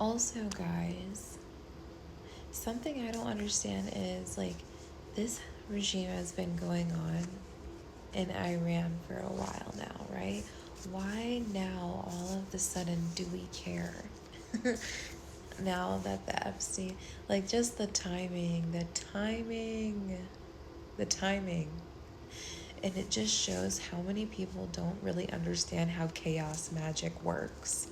Also, guys, something I don't understand is like this regime has been going on in Iran for a while now, right? Why now all of a sudden do we care? Now that the Epstein, like just the timing. And it just shows how many people don't really understand how chaos magic works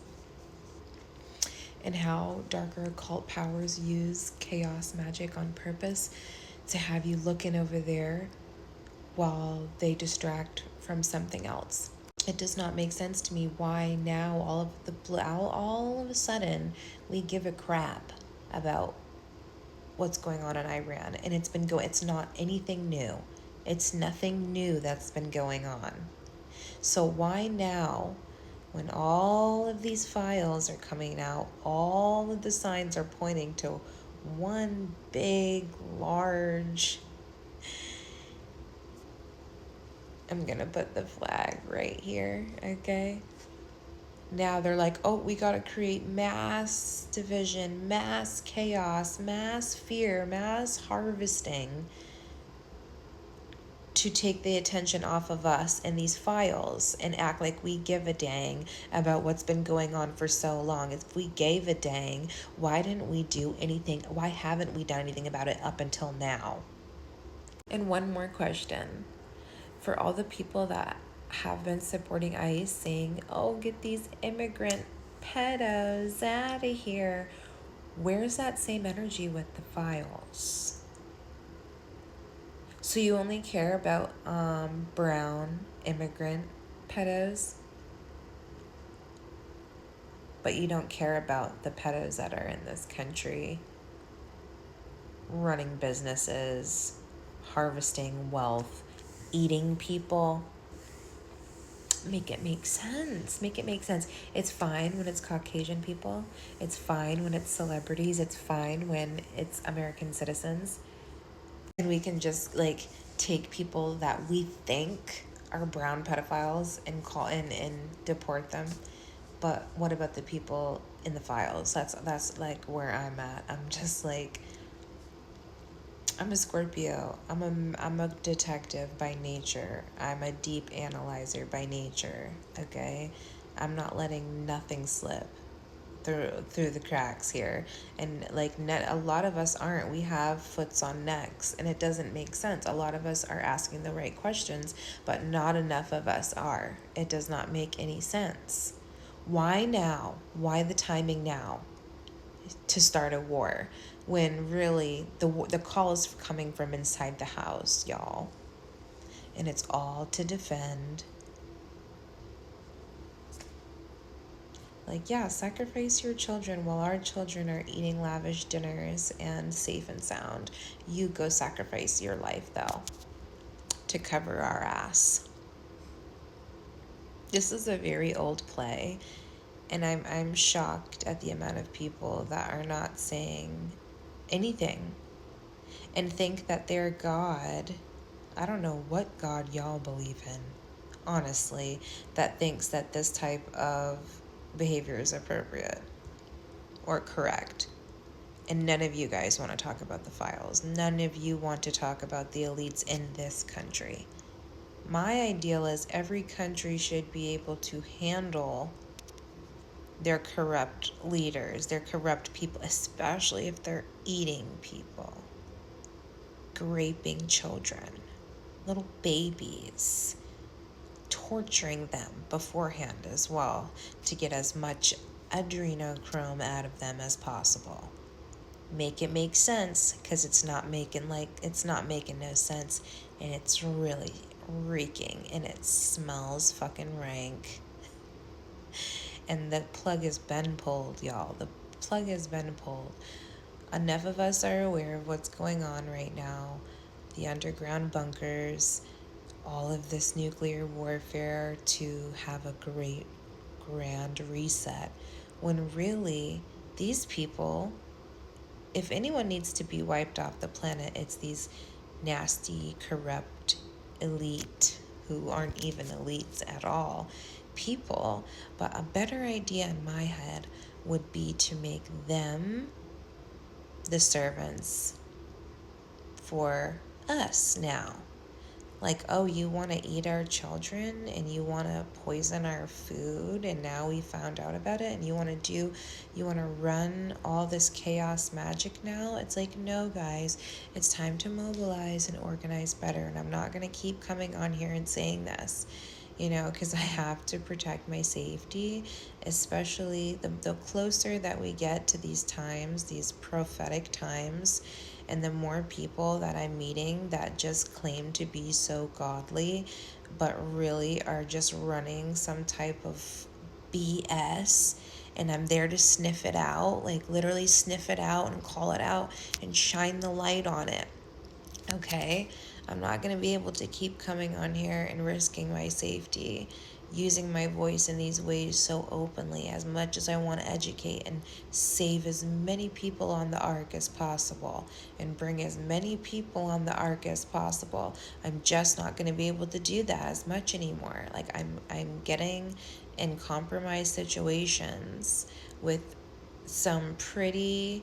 and how darker occult powers use chaos magic on purpose to have you looking over there while they distract from something else. It does not make sense to me why now all of a sudden we give a crap about what's going on in Iran, and it's not anything new. It's nothing new that's been going on. So why now, when all of these files are coming out, all of the signs are pointing to one big, large, I'm going to put the flag right here, okay? Now they're like, oh, we got to create mass division, mass chaos, mass fear, mass harvesting to take the attention off of us and these files and act like we give a dang about what's been going on for so long. If we gave a dang, why didn't we do anything? Why haven't we done anything about it up until now? And one more question. For all the people that have been supporting ICE saying, oh, get these immigrant pedos out of here, where's that same energy with the files? So you only care about brown immigrant pedos, but you don't care about the pedos that are in this country running businesses, harvesting wealth, eating people. Make it make sense. Make it make sense. It's fine when it's Caucasian people. It's fine when it's celebrities. It's fine when it's American citizens. And we can just like take people that we think are brown pedophiles and call in and deport them. But what about the people in the files? That's like where I'm at. I'm just like, I'm a Scorpio. I'm a detective by nature. I'm a deep analyzer by nature. Okay, I'm not letting nothing slip through the cracks here. And like a lot of us aren't. We have foots on necks, and it doesn't make sense. A lot of us are asking the right questions, but not enough of us are. It does not make any sense. Why now? Why the timing now to start a war when really the call is coming from inside the house, y'all? And it's all to defend. Like, yeah, sacrifice your children while our children are eating lavish dinners and safe and sound. You go sacrifice your life, though, to cover our ass. This is a very old play, and I'm shocked at the amount of people that are not saying anything and think that their God, I don't know what God y'all believe in, honestly, that thinks that this type of behavior is appropriate or correct. And none of you guys want to talk about the files. None of you want to talk about the elites in this country. My ideal is every country should be able to handle their corrupt leaders, their corrupt people, especially if they're eating people, raping children, little babies, torturing them beforehand as well to get as much adrenochrome out of them as possible. Make it make sense, because it's not making no sense, and it's really reeking, and it smells fucking rank. And the plug has been pulled, y'all. The plug has been pulled. Enough of us are aware of what's going on right now. The underground bunkers, all of this nuclear warfare to have a great grand reset, when really these people, if anyone needs to be wiped off the planet, it's these nasty, corrupt, elite, who aren't even elites at all, people. But a better idea in my head would be to make them the servants for us now. Like, oh, you want to eat our children and you want to poison our food, and now we found out about it, and you want to run all this chaos magic now? It's like, no, guys, it's time to mobilize and organize better. And I'm not going to keep coming on here and saying this, because I have to protect my safety, especially the closer that we get to these times, these prophetic times, and the more people that I'm meeting that just claim to be so godly, but really are just running some type of BS. And I'm there to sniff it out, like literally sniff it out and call it out and shine the light on it. Okay, I'm not going to be able to keep coming on here and risking my safety, using my voice in these ways so openly, as much as I want to educate and save as many people on the ark as possible and bring as many people on the ark as possible. I'm just not going to be able to do that as much anymore. Like, I'm getting in compromised situations with some pretty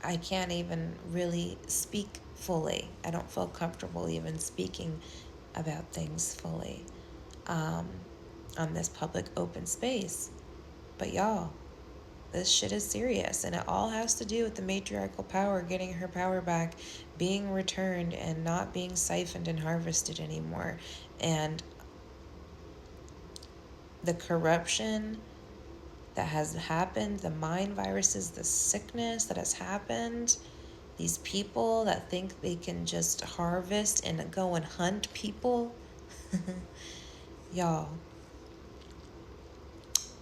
I can't even really speak fully. I don't feel comfortable even speaking about things fully on this public open space. But y'all, this shit is serious, and it all has to do with the matriarchal power getting her power back, being returned, and not being siphoned and harvested anymore. And the corruption that has happened, the mind viruses, the sickness that has happened, these people that think they can just harvest and go and hunt people. Y'all,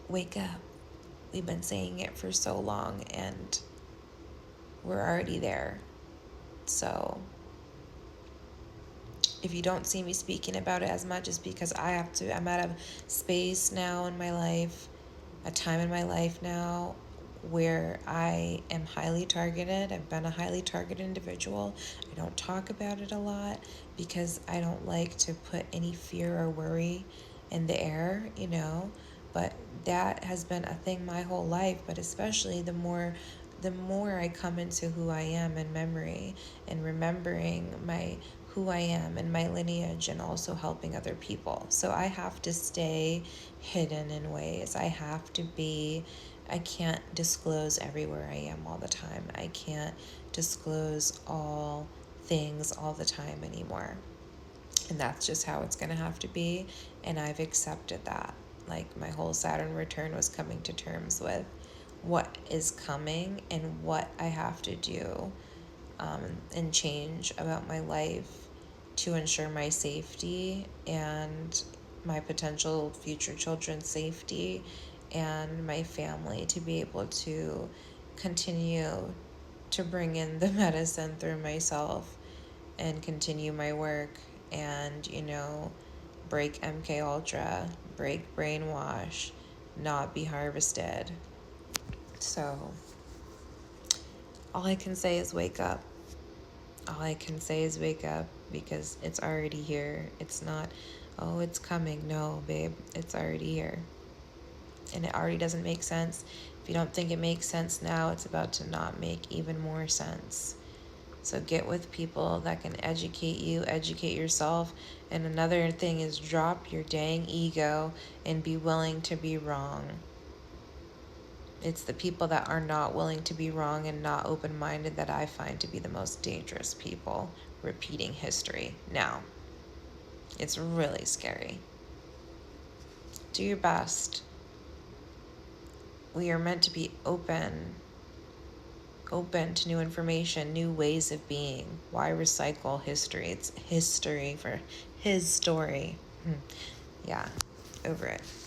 wake up. We've been saying it for so long, and we're already there. So if you don't see me speaking about it as much, it's because I'm at a space now in my life, a time in my life now where I am highly targeted. I've been a highly targeted individual. I don't talk about it a lot because I don't like to put any fear or worry in the air, but that has been a thing my whole life. But especially the more I come into who I am in memory and remembering who I am and my lineage, and also helping other people. So I have to stay hidden in ways. I can't disclose everywhere I am all the time. I can't disclose all things all the time anymore. And that's just how it's going to have to be. And I've accepted that. Like, my whole Saturn return was coming to terms with what is coming and what I have to do and change about my life to ensure my safety and my potential future children's safety and my family to be able to continue to bring in the medicine through myself and continue my work and, break MK Ultra, break brainwash, not be harvested. So all I can say is wake up. All I can say is wake up, because it's already here. It's not, oh, it's coming. No, babe, it's already here. And it already doesn't make sense. If you don't think it makes sense now, it's about to not make even more sense. So get with people that can educate you, educate yourself. And another thing is, drop your dang ego and be willing to be wrong. It's the people that are not willing to be wrong and not open-minded that I find to be the most dangerous people repeating history now. It's really scary. Do your best. We are meant to be open to new information, new ways of being. Why recycle history? It's history for his story. Yeah, over it.